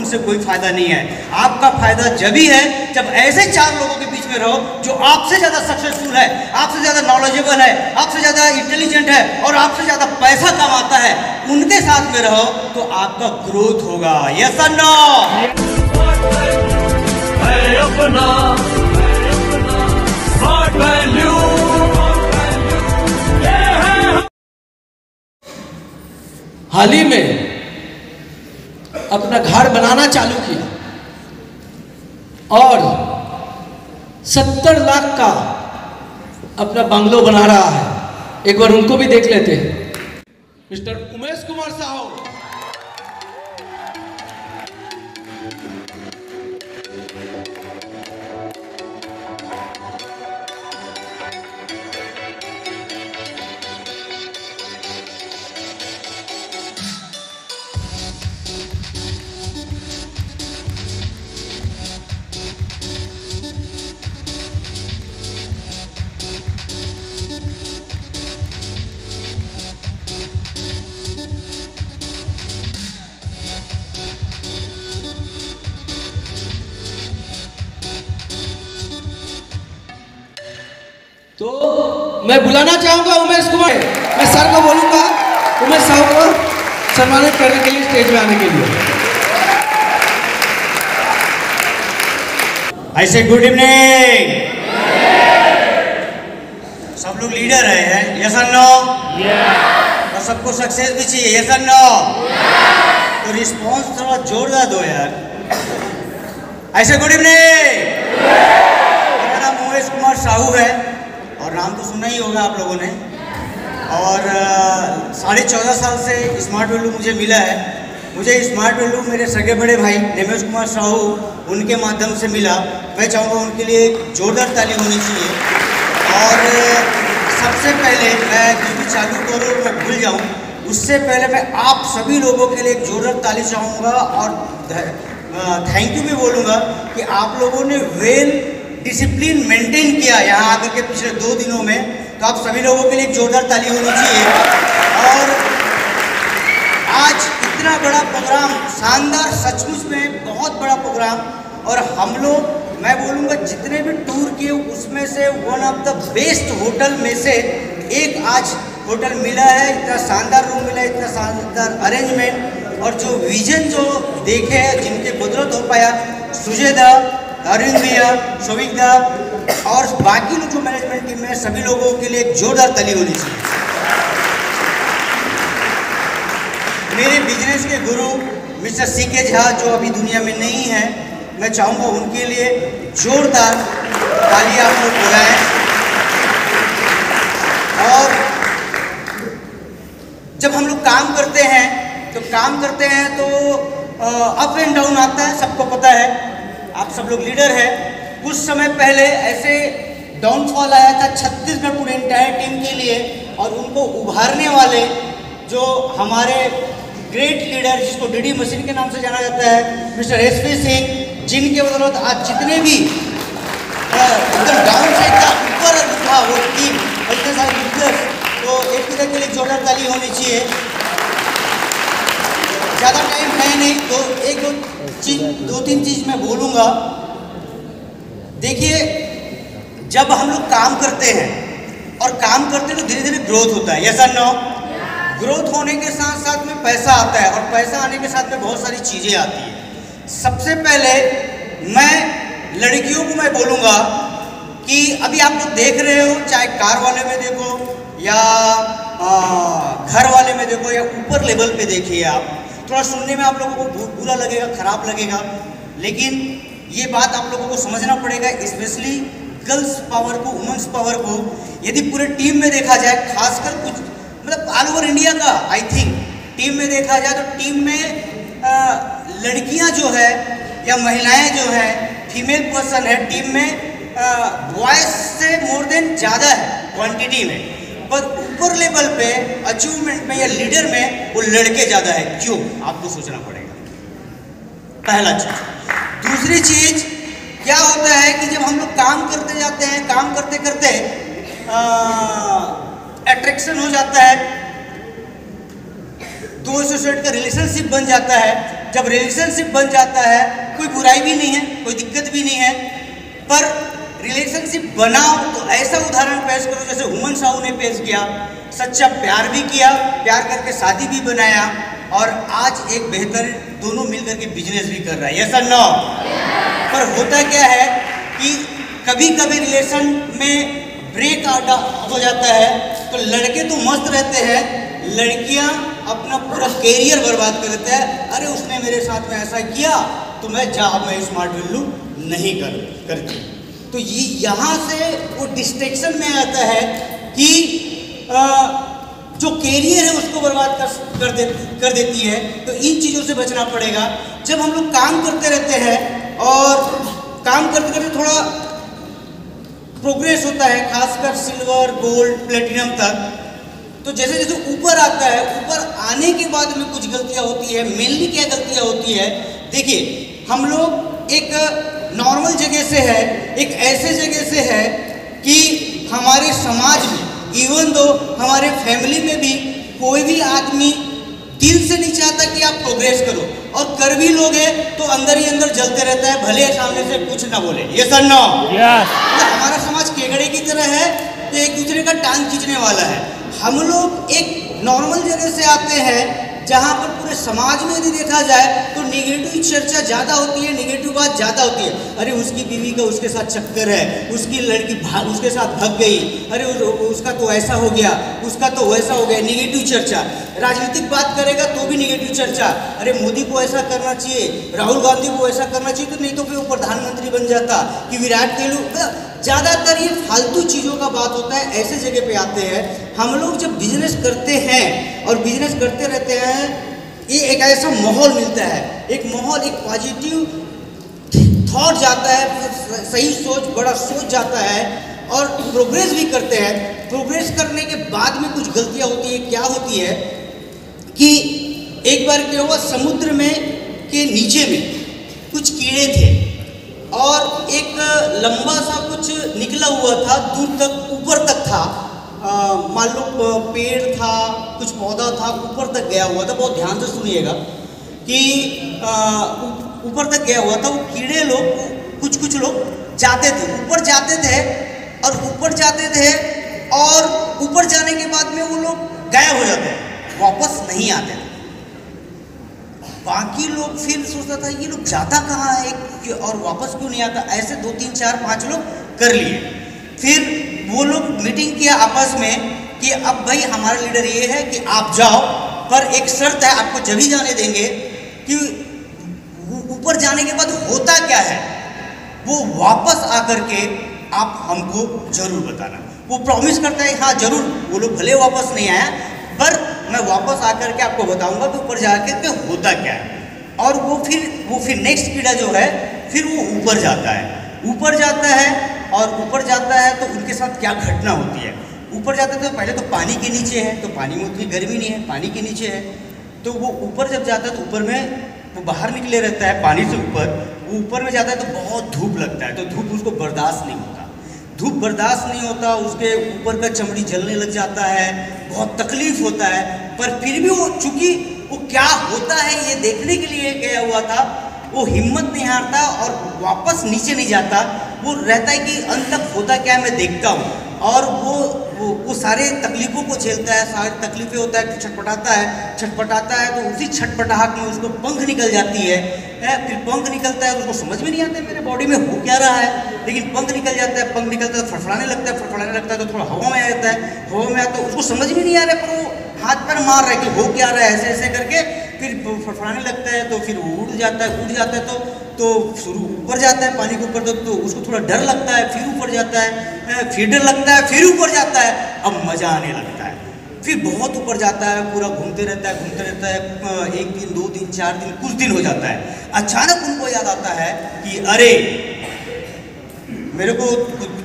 उनसे कोई फायदा नहीं है। आपका फायदा जब ही है जब ऐसे 4 लोगों के बीच में रहो जो आपसे ज़्यादा सक्सेसफुल है, आपसे ज़्यादा नॉलेजेबल है, आपसे ज़्यादा इंटेलिजेंट है और आपसे ज़्यादा पैसा कमाता है। उनके साथ में रहो तो आपका ग्रोथ होगा। यस और नो? हाल ही में अपना घर बनाना चालू किया और 70 लाख का अपना बंगलो बना रहा है। एक बार उनको भी देख लेते हैं। मिस्टर उमेश कुमार साहू। तो मैं बुलाना चाहूंगा उमेश कुमार। मैं सर को बोलूंगा उमेश साहब को सम्मानित करने के लिए स्टेज में आने के लिए। ऐसे गुड इवनिंग। सब लोग लीडर हैं, यस और नो? और सबको सक्सेस भी चाहिए, यस और नो? तो रिस्पॉन्स थोड़ा जोरदार दो यार। ऐसे गुड इवनिंग। मेरा नाम उमेश कुमार साहू है और नाम तो सुना ही होगा आप लोगों ने। और 14.5 साल से स्मार्ट वैल्यू मुझे मिला है। मुझे स्मार्ट वैल्यू मेरे सगे बड़े भाई निमेश कुमार साहू उनके माध्यम से मिला। मैं चाहूँगा उनके लिए एक जोरदार ताली होनी चाहिए। और सबसे पहले मैं जो भी चालू करूँ मैं भूल जाऊँ, उससे पहले मैं आप सभी लोगों के लिए एक जोरदार ताली चाहूँगा और थैंक यू भी बोलूँगा कि आप लोगों ने वेल डिसिप्लिन मेंटेन किया यहाँ आकर के पिछले 2 दिनों में। तो आप सभी लोगों के लिए एक जोरदार ताली होनी चाहिए। और आज इतना बड़ा प्रोग्राम, शानदार, सचमुच में बहुत बड़ा प्रोग्राम। और हम लोग, मैं बोलूँगा जितने भी टूर किए उसमें से one of the best hotel में से एक आज होटल मिला है। इतना शानदार रूम मिला है, इतना शानदार अरेंजमेंट और जो विजन जो देखे हैं, जिनके बदौलत हो पाया, सुजय दा, अरविंद भैया, शोभिक दा और बाकी लोग जो मैनेजमेंट टीम में, सभी लोगों के लिए एक जोरदार ताली होनी चाहिए। मेरे बिजनेस के गुरु मिस्टर सीके झा जो अभी दुनिया में नहीं है, मैं चाहूँगा उनके लिए जोरदार ताली आप लोग बजाएं। और जब हम लोग काम करते हैं तो अप एंड डाउन आता है, सबको पता है। आप सब लोग लीडर हैं। कुछ समय पहले ऐसे डाउनफॉल आया था छत्तीसगढ़ पूरे इंटायर टीम के लिए और उनको उभारने वाले जो हमारे ग्रेट लीडर, जिसको डीडी मशीन के नाम से जाना जाता है, मिस्टर एसपी सिंह, जिनके बदौलत आज जितने भी एकदम डाउन से इतना ऊपर उठा वो टीम, इतने सारे लीडर्स, तो एक तरह के लिए जोरदार ताली होनी चाहिए। ज़्यादा टाइम है नहीं तो 2-3 चीज़ मैं बोलूँगा। देखिए, जब हम लोग काम करते हैं और काम करते हैं तो धीरे धीरे ग्रोथ होता है, यस और नो? ग्रोथ होने के साथ साथ में पैसा आता है और पैसा आने के साथ में बहुत सारी चीज़ें आती हैं। सबसे पहले मैं लड़कियों को मैं बोलूँगा कि अभी आप लोग देख रहे हो, चाहे कार वाले में देखो या घर वाले में देखो या ऊपर लेवल पे देखिए, आप थोड़ा सुनने में आप लोगों को बुरा लगेगा, खराब लगेगा, लेकिन ये बात आप लोगों को समझना पड़ेगा, स्पेशली गर्ल्स पावर को, वुमेन्स पावर को। यदि पूरे टीम में देखा जाए, खासकर कुछ मतलब ऑल ओवर इंडिया का आई थिंक टीम में देखा जाए तो टीम में लड़कियां जो है या महिलाएं जो है, फीमेल पर्सन है टीम में, बॉयज से मोर देन ज़्यादा है क्वांटिटी में, पर ऊपर लेवल पे अचीवमेंट में या लीडर में वो लड़के ज़्यादा है। क्यों? आपको सोचना पड़ेगा, पहला चीज़। दूसरी चीज़ क्या होता है कि जब हम लोग काम करते जाते हैं, काम करते करते अट्रैक्शन हो जाता है, दो एसोसिएट का रिलेशनशिप बन जाता है, जब रिलेशनशिप बन जाता है कोई बुराई भी नहीं है, कोई दिक्कत भी नहीं है, पर रिलेशनशिप बनाओ तो ऐसा उदाहरण पेश करो जैसे हुमन साहू ने पेश किया, सच्चा प्यार भी किया, प्यार करके शादी भी बनाया और आज एक बेहतर दोनों मिलकर के बिजनेस भी कर रहा है। यस और नो? पर होता क्या है कि कभी कभी रिलेशन में ब्रेक हो जाता है तो लड़के तो मस्त रहते हैं, लड़कियां अपना पूरा कैरियर बर्बाद कर देते हैं। अरे उसने मेरे साथ में ऐसा किया तो मैं स्मार्ट वैल्यू नहीं करती। तो ये यहाँ से वो डिस्ट्रैक्शन में आता है कि जो कैरियर है उसको बर्बाद कर देती है। तो इन चीज़ों से बचना पड़ेगा। जब हम लोग काम करते रहते हैं और काम करते करते थोड़ा प्रोग्रेस होता है, खासकर सिल्वर, गोल्ड, प्लेटिनम तक, तो जैसे जैसे ऊपर आता है, ऊपर आने के बाद में कुछ गलतियां होती है। मेनली क्या गलतियां होती है? देखिए, हम लोग एक नॉर्मल जगह से है, एक ऐसे जगह से है कि हमारे समाज में, इवन दो हमारे फैमिली में भी कोई भी आदमी दिल से नहीं चाहता कि आप प्रोग्रेस करो, और कर भी लोगे तो अंदर ही अंदर जलते रहता है, भले सामने से कुछ ना बोले। ये सर नो? हमारा समाज केकड़े की तरह है, तो एक दूसरे का टांग खींचने वाला है। हम लोग एक नॉर्मल जगह से आते हैं जहाँ पर पूरे समाज में यदि देखा जाए तो नेगेटिव चर्चा ज़्यादा होती है, नेगेटिव बात ज़्यादा होती है। अरे उसकी बीवी का उसके साथ चक्कर है, उसकी लड़की उसके साथ भाग गई, अरे उसका तो ऐसा हो गया, उसका तो वैसा हो गया, नेगेटिव चर्चा। राजनीतिक बात करेगा तो भी नेगेटिव चर्चा, अरे मोदी को ऐसा करना चाहिए, राहुल गांधी को ऐसा करना चाहिए, तो नहीं तो फिर वो प्रधानमंत्री बन जाता, कि विराट कोहली। ज़्यादातर ये फालतू चीज़ों का बात होता है। ऐसे जगह पे आते हैं हम लोग जब बिजनेस करते हैं और बिजनेस करते रहते हैं, ये एक ऐसा माहौल मिलता है, एक माहौल, एक पॉजिटिव थॉट जाता है, सही सोच, बड़ा सोच जाता है और प्रोग्रेस भी करते हैं। प्रोग्रेस करने के बाद में कुछ गलतियाँ होती है। क्या होती है कि एक बार क्या हुआ, समुद्र में के नीचे में कुछ कीड़े थे और एक लंबा सा कुछ निकला हुआ था, दूर तक, ऊपर तक था, मान लो पेड़ था, कुछ पौधा था, ऊपर तक गया हुआ था। बहुत ध्यान से सुनिएगा कि ऊपर तक गया हुआ था। वो कीड़े लोग, कुछ लोग जाते थे, ऊपर जाते थे और ऊपर जाते थे और ऊपर जाने के बाद में वो लोग गायब हो जाते हैं, वापस नहीं आते थे। बाकी लोग फिर सोचता था ये लोग जाता कहाँ है और वापस क्यों नहीं आता। ऐसे 2, 3, 4, 5 लोग कर लिए। फिर वो लोग मीटिंग किया आपस में कि अब भाई हमारा लीडर ये है कि आप जाओ, पर एक शर्त है, आपको जब ही जाने देंगे कि ऊपर जाने के बाद होता क्या है वो वापस आकर के आप हमको जरूर बताना। वो प्रॉमिस करता है हाँ जरूर, वो लोग भले वापस नहीं आया पर मैं वापस आकर के आपको बताऊंगा कि ऊपर जाकर के होता क्या है। और वो फिर नेक्स्ट कीड़ा जो है फिर वो ऊपर जाता है और ऊपर जाता है तो उनके साथ क्या घटना होती है। ऊपर जाते तो पहले तो पानी के नीचे है, तो पानी में उतनी गर्मी नहीं है, पानी के नीचे है। तो वो ऊपर जब जाता है तो ऊपर में वो बाहर निकले रहता है पानी से ऊपर, वो ऊपर में जाता है तो बहुत धूप लगता है, तो धूप उसको बर्दाश्त नहीं होता। धूप बर्दाश्त नहीं होता, उसके ऊपर का चमड़ी जलने लग जाता है, बहुत तकलीफ होता है। पर फिर भी वो चूंकि वो क्या होता है ये देखने के लिए गया हुआ था, वो हिम्मत नहीं हारता और वापस नीचे नहीं जाता। वो रहता है कि अंत तक होता क्या है मैं देखता हूँ। और वो सारे तकलीफ़ों को झेलता है, सारी तकलीफ़ें होता है, छटपटाता है तो उसी छटपटाहट में उसको पंख निकल जाती है। फिर पंख निकलता है, उसको समझ में नहीं आता है मेरे बॉडी में हो क्या रहा है, लेकिन पंख निकल जाता है, पंख निकलता है तो फड़फड़ाने लगता है तो थोड़ा हवा में आ जाता है, हवा में आता है उसको समझ में नहीं आ रहा है, पर वो हाथ पैर मार रहा है कि हो क्या रहा है, ऐसे ऐसे करके फिर फड़फड़ाने लगता है। तो फिर वो उड़ जाता है तो शुरू ऊपर जाता है पानी के ऊपर, तो उसको थोड़ा डर लगता है, फिर ऊपर जाता है, फिर डर लगता है, फिर ऊपर जाता है, अब मज़ा आने लगता है। फिर बहुत ऊपर जाता है, पूरा घूमते रहता है, 1 दिन 2 दिन 4 दिन कुछ दिन हो जाता है। अचानक उनको याद आता है कि अरे मेरे को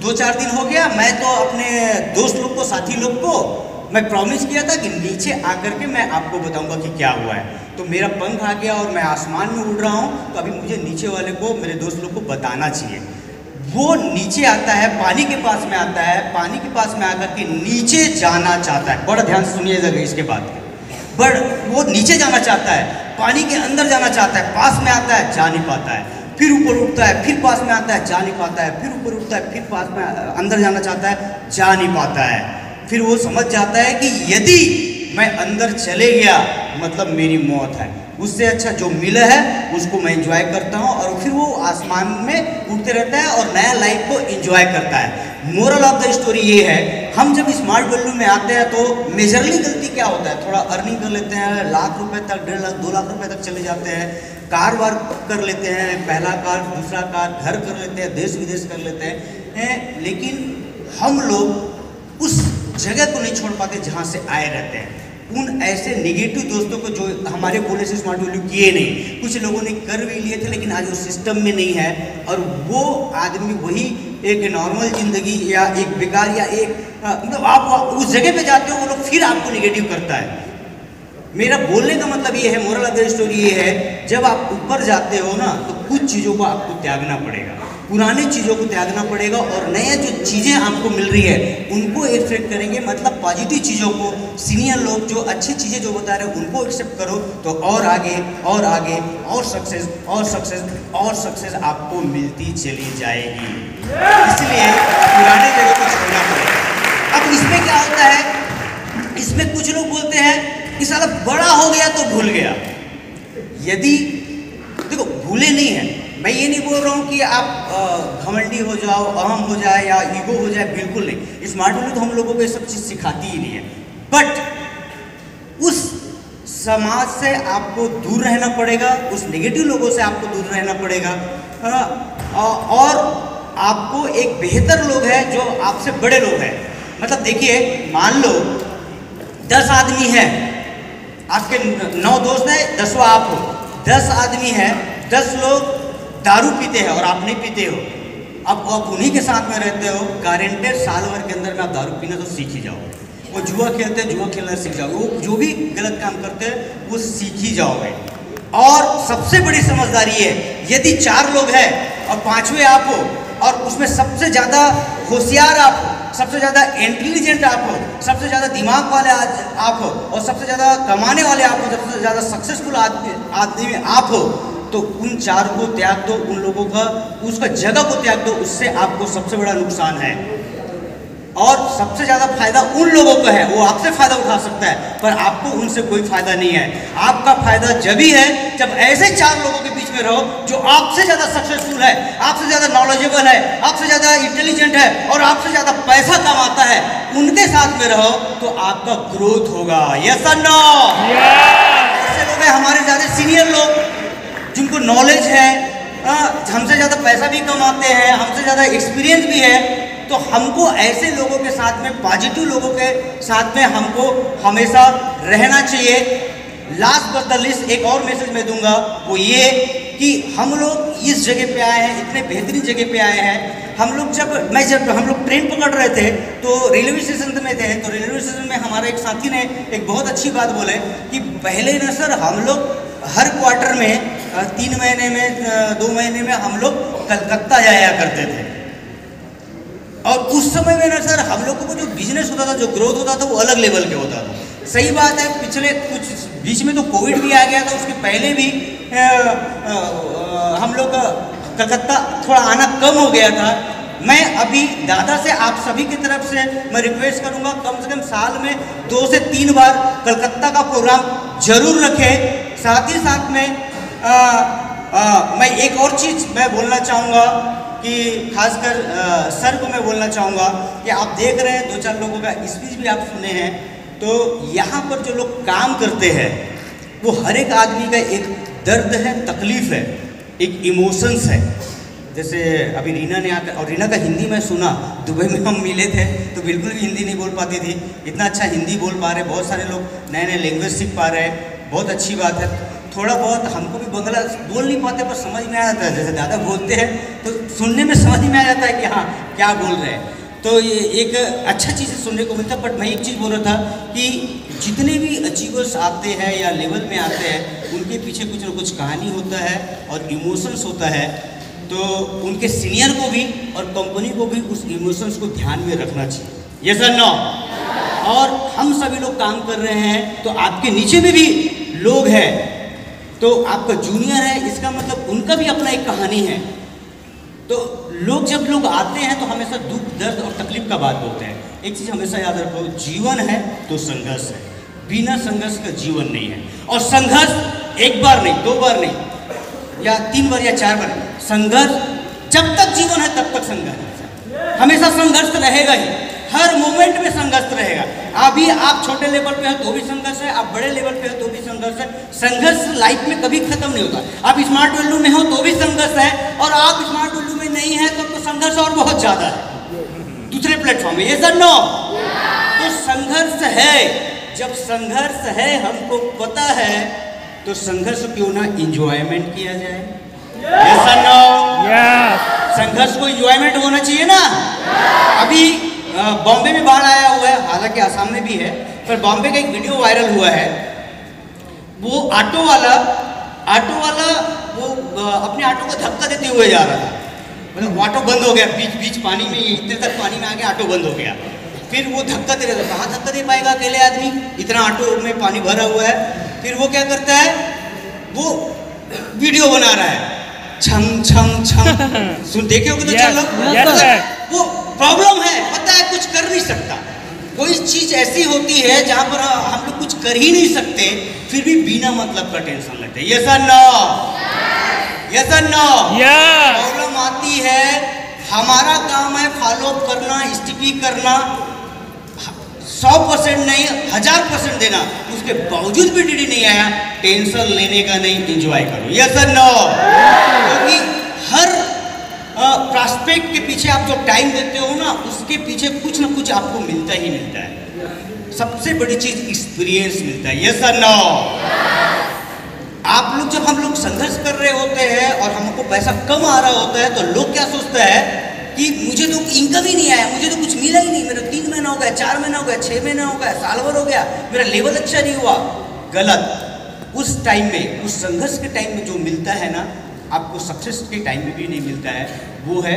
2-4 दिन हो गया, मैं तो अपने दोस्त लोग को, साथी लोग को मैं प्रॉमिस किया था कि नीचे आकर के मैं आपको बताऊंगा कि क्या हुआ है। तो मेरा पंख आ गया और मैं आसमान में उड़ रहा हूँ, तो अभी मुझे नीचे वाले को, मेरे दोस्त लोग को बताना चाहिए। वो नीचे आता है, पानी के पास में आता है, पानी के पास में आकर के नीचे जाना चाहता है। बड़ा ध्यान से सुनिएगा इसके बाद। बट वो नीचे जाना चाहता है, पानी के अंदर जाना चाहता है, पास में आता है, जा नहीं पाता है, फिर ऊपर उठता है, फिर पास में आता है, जा नहीं पाता है, फिर ऊपर उठता है, फिर पास में अंदर जाना चाहता है, जा नहीं पाता है। फिर वो समझ जाता है कि यदि मैं अंदर चले गया मतलब मेरी मौत है, उससे अच्छा जो मिला है उसको मैं एंजॉय करता हूँ, और फिर वो आसमान में उड़ते रहता है और नया लाइफ को एंजॉय करता है। मोरल ऑफ द स्टोरी ये है, हम जब स्मार्ट वैल्यू में आते हैं तो मेजरली गलती क्या होता है, थोड़ा अर्निंग कर लेते हैं, लाख रुपए तक, 1.5 लाख 2 लाख रुपए तक चले जाते हैं, कार वार कर लेते हैं, पहला कार दूसरा कार, घर कर लेते हैं, देश विदेश कर लेते हैं, लेकिन हम लोग उस जगह को नहीं छोड़ पाते जहाँ से आए रहते हैं। उन ऐसे नेगेटिव दोस्तों को जो हमारे बोले से स्मार्ट वैल्यू किए नहीं, कुछ लोगों ने कर भी लिए थे लेकिन आज वो सिस्टम में नहीं है, और वो आदमी वही एक नॉर्मल जिंदगी या एक बेकार या एक मतलब आप उस जगह पे जाते हो, वो लोग फिर आपको नेगेटिव करता है। मेरा बोलने का मतलब ये है, मोरल ऑफ द स्टोरी ये है, जब आप ऊपर जाते हो ना तो कुछ चीज़ों को आपको त्यागना पड़ेगा, पुरानी चीज़ों को त्यागना पड़ेगा, और नए जो चीज़ें आपको मिल रही है उनको एक्सेप्ट करेंगे, मतलब पॉजिटिव चीज़ों को, सीनियर लोग जो अच्छी चीज़ें जो बता रहे हैं उनको एक्सेप्ट करो, तो और आगे और आगे और सक्सेस और सक्सेस और सक्सेस आपको मिलती चली जाएगी। इसलिए पुराने जगह को छोड़ना पड़ेगा। अब इसमें क्या होता है, इसमें कुछ लोग बोलते हैं कि साला बड़ा हो गया तो भूल गया। यदि देखो भूले नहीं है, मैं ये नहीं बोल रहा हूँ कि आप घमंडी हो जाओ, अहम हो जाए या ईगो हो जाए, बिल्कुल नहीं। स्मार्ट वैल्यू तो हम लोगों को ये सब चीज़ सिखाती ही नहीं है, बट उस समाज से आपको दूर रहना पड़ेगा, उस नेगेटिव लोगों से आपको दूर रहना पड़ेगा, और आपको एक बेहतर लोग है जो आपसे बड़े लोग हैं। मतलब देखिए, मान लो 10 आदमी है, आपके 9 दोस्त हैं, 10वां आप हो, 10 आदमी है, 10 लोग दारू पीते हैं और आप नहीं पीते हो, अब आप उन्हीं के साथ में रहते हो, गारंटेड साल भर के अंदर में आप दारू पीना तो सीख ही जाओगे, वो जुआ खेलते हैं जुआ खेलना सीख जाओगे, वो जो भी गलत काम करते हैं वो सीख ही जाओगे। और सबसे बड़ी समझदारी है, यदि 4 लोग हैं और 5वें आप हो, और उसमें सबसे ज़्यादा होशियार आप हो, सबसे ज़्यादा इंटेलिजेंट आप हो, सबसे ज़्यादा दिमाग वाले आप हो, और सबसे ज़्यादा कमाने वाले आप हो, सबसे ज़्यादा सक्सेसफुल आदमी आप हो, तो उन 4 को त्याग दो, उन लोगों का उसका जगह को त्याग दो, उससे आपको सबसे बड़ा नुकसान है। और सबसे ज़्यादा फायदा उन लोगों का है, वो आपसे फ़ायदा उठा सकता है पर आपको उनसे कोई फ़ायदा नहीं है। आपका फ़ायदा जब ही है जब ऐसे 4 लोगों के बीच में रहो जो आपसे ज़्यादा सक्सेसफुल है, आपसे ज़्यादा नॉलेजेबल है, आपसे ज़्यादा इंटेलिजेंट है और आपसे ज़्यादा पैसा कमाता है, उनके साथ में रहो तो आपका ग्रोथ होगा। यस और नो? ऐसे लोग हैं हमारे ज़्यादा सीनियर लोग जिनको नॉलेज है, हमसे ज़्यादा पैसा भी कमाते हैं, हमसे ज़्यादा एक्सपीरियंस भी है, तो हमको ऐसे लोगों के साथ में, पॉजिटिव लोगों के साथ में हमको हमेशा रहना चाहिए। लास्ट बट द लीस्ट एक और मैसेज मैं दूंगा, वो ये कि हम लोग इस जगह पे आए हैं, इतने बेहतरीन जगह पे आए हैं। हम लोग जब हम लोग ट्रेन पकड़ रहे थे तो रेलवे स्टेशन में थे, तो रेलवे स्टेशन में हमारे एक साथी ने एक बहुत अच्छी बात बोले कि पहले ना सर हम लोग हर क्वार्टर में 3 महीने में 2 महीने में हम लोग कलकत्ता जाया करते थे, और उस समय में ना सर हम लोगों को जो बिजनेस होता था, जो ग्रोथ होता था वो अलग लेवल के होता था। सही बात है, पिछले कुछ बीच में तो कोविड भी आ गया था, उसके पहले भी हम लोग कलकत्ता थोड़ा आना कम हो गया था। मैं अभी दादा से आप सभी की तरफ से मैं रिक्वेस्ट करूंगा कम से कम साल में 2 से 3 बार कलकत्ता का प्रोग्राम जरूर रखें। साथ ही साथ में मैं एक और चीज़ मैं बोलना चाहूँगा कि खासकर सर को मैं बोलना चाहूँगा कि आप देख रहे हैं 2-4 लोगों का स्पीच भी आप सुने हैं, तो यहाँ पर जो लोग काम करते हैं वो हर एक आदमी का एक दर्द है, तकलीफ़ है, एक इमोशंस है। जैसे अभी रीना ने आकर, और रीना का हिंदी मैं सुना, दुबई में हम मिले थे तो बिल्कुल भी हिंदी नहीं बोल पाती थी, इतना अच्छा हिंदी बोल पा रहे, बहुत सारे लोग नए नए लैंग्वेज सीख पा रहे हैं, बहुत अच्छी बात है। थोड़ा बहुत हमको भी बंगला बोल नहीं पाते पर समझ में आ जाता है, जैसे दादा बोलते हैं तो सुनने में समझ में आ जाता है कि हाँ क्या बोल रहे हैं, तो ये एक अच्छा चीज़ सुनने को मिलता है। बट मैं एक चीज़ बोल रहा था कि जितने भी अचीवर्स आते हैं या लेवल में आते हैं, उनके पीछे कुछ न कुछ कहानी होता है और इमोशंस होता है, तो उनके सीनियर को भी और कंपनी को भी उस इमोशंस को ध्यान में रखना चाहिए। यस और नो? और हम सभी लोग काम कर रहे हैं तो आपके नीचे में भी लोग हैं तो आपका जूनियर है, इसका मतलब उनका भी अपना एक कहानी है। तो जब लोग आते हैं तो हमेशा दुख, दर्द और तकलीफ का बात बोलते हैं। एक चीज़ हमेशा याद रखो, जीवन है तो संघर्ष है, बिना संघर्ष का जीवन नहीं है। और संघर्ष एक बार नहीं, 2 बार नहीं, या 3 बार या 4 बार। संघर्ष जब तक जीवन है तब तक संघर्ष है, हमेशा संघर्ष रहेगा ही, हर मोमेंट में संघर्ष रहेगा। अभी आप छोटे लेवल पे हो तो भी संघर्ष है, आप बड़े लेवल पे हो तो भी संघर्ष है। संघर्ष लाइफ में कभी खत्म नहीं होता। आप स्मार्ट वैल्यू में हो तो भी संघर्ष है, और आप स्मार्ट वैल्यू में नहीं है तो संघर्ष और बहुत ज्यादा है दूसरे प्लेटफॉर्म में। ये सर नो, तो संघर्ष है। जब संघर्ष है, हमको पता है, तो संघर्ष क्यों ना इंजॉयमेंट किया जाए। ये सर नो, संघर्ष को इंजॉयमेंट होना चाहिए ना। अभी बॉम्बे में बाढ़ आया हुआ है, हालांकि आसाम में भी है, पर बॉम्बे का एक वीडियो वायरल हुआ है। वो ऑटो वाला वो अपने ऑटो को धक्का देते हुए जा रहा था, मतलब ऑटो बंद हो गया बीच पानी में, इतने तक पानी में आके ऑटो बंद हो गया। फिर वो धक्का दे रहा था, कहाँ धक्का दे पाएगा अकेले आदमी, इतना ऑटो में पानी भरा हुआ है। फिर वो क्या करता है, वो वीडियो बना रहा है, छम छम छम, सुन देखे होगे तो चलो। वो प्रॉब्लम है, पता है कुछ कर नहीं सकता। कोई चीज ऐसी होती है जहां पर हम लोग कुछ कर ही नहीं सकते, फिर भी बिना मतलब का टेंशन लेते हैं। यस और नो, यस और नो। प्रॉब्लम आती है, हमारा काम है फॉलो अप करना, स्टिकी करना, 100% नहीं 1000% देना। उसके बावजूद भी डीडी नहीं आया, टेंशन लेने का नहीं, एंजॉय करो। यस और नो। क्योंकि हर प्रॉस्पेक्ट के पीछे आप जो टाइम देते हो ना, उसके पीछे कुछ ना कुछ आपको मिलता ही मिलता है। सबसे बड़ी चीज एक्सपीरियंस मिलता है। यस और नो। आप लोग जब हम लोग संघर्ष कर रहे होते हैं और हमको पैसा कम आ रहा होता है, तो लोग क्या सोचते हैं कि मुझे तो इनकम ही नहीं आया, मुझे तो कुछ मिला ही नहीं, मेरा 3 महीना हो गया, 4 महीना हो गया, 6 महीना हो गया, साल भर हो गया, मेरा लेवल अच्छा नहीं हुआ। गलत। उस टाइम में, उस संघर्ष के टाइम में जो मिलता है ना, आपको सक्सेस के टाइम में भी नहीं मिलता है, वो है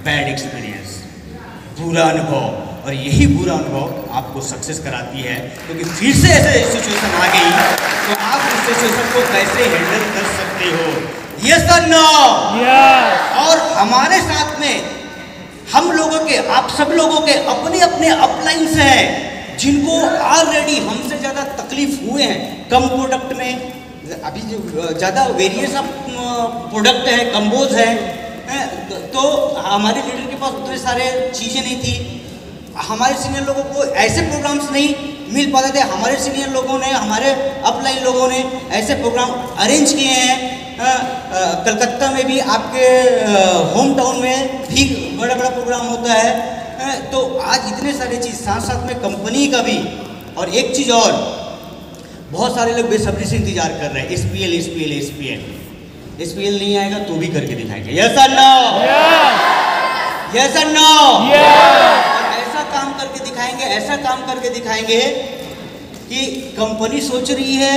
बैड एक्सपीरियंस, बुरा अनुभव। और यही बुरा अनुभव आपको सक्सेस कराती है, क्योंकि फिर से ऐसे सिचुएशन आ गई तो आप उस सिचुएशन को कैसे हैंडल कर सकते हो। यस और नो। और हमारे साथ में हम लोगों के, आप सब लोगों के अपने अपने अपलाइंस हैं, जिनको ऑलरेडी हमसे ज़्यादा तकलीफ हुए हैं कम प्रोडक्ट में। अभी जो ज़्यादा वेरियस ऑफ प्रोडक्ट है, कम्बोज है, तो हमारे लीडर के पास उतने सारे चीज़ें नहीं थी। हमारे सीनियर लोगों को ऐसे प्रोग्राम्स नहीं मिल पाते थे। हमारे सीनियर लोगों ने, हमारे अपलाइन लोगों ने ऐसे प्रोग्राम अरेंज किए हैं। कलकत्ता में भी, आपके होम टाउन में भी बड़ा बड़ा प्रोग्राम होता है। तो आज इतने सारे चीज़, साथ साथ में कंपनी का भी। और एक चीज़ और, बहुत सारे लोग बेसब्री से इंतजार कर रहे हैं, SPL नहीं आएगा तो भी करके दिखाएंगे। यस और नो, यस और नो। ऐसा काम करके दिखाएंगे, ऐसा काम करके दिखाएंगे कि कंपनी सोच रही है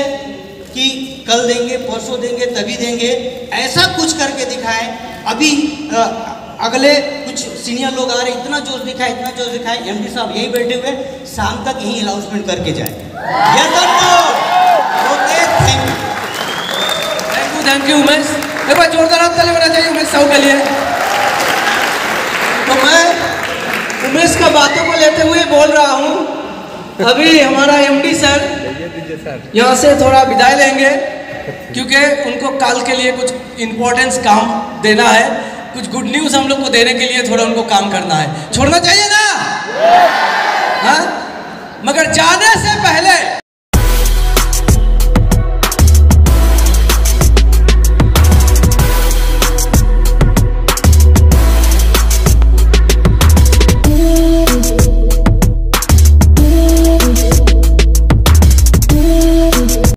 कि कल देंगे, परसों देंगे, तभी देंगे। ऐसा कुछ करके दिखाएं। अभी अगले कुछ सीनियर लोग आ रहे, इतना जोश दिखाए, इतना जोश दिखाए, MD साहब यहीं बैठे हुए, शाम तक यहीं अनाउंसमेंट करके जाए। यस और no. Okay, thank you Umesh. एक बार जोरदार हाथ ताली होना चाहिए उमेश साहब के लिए। तो मैं उमेश का बातों को लेते हुए बोल रहा हूँ। अभी हमारा MD सर यहाँ से थोड़ा विदाई लेंगे, क्योंकि उनको कल के लिए कुछ इम्पोर्टेंस काम देना है, कुछ गुड न्यूज़ हम लोग को देने के लिए थोड़ा उनको काम करना है। छोड़ना चाहिए ना, हाँ? मगर जाने से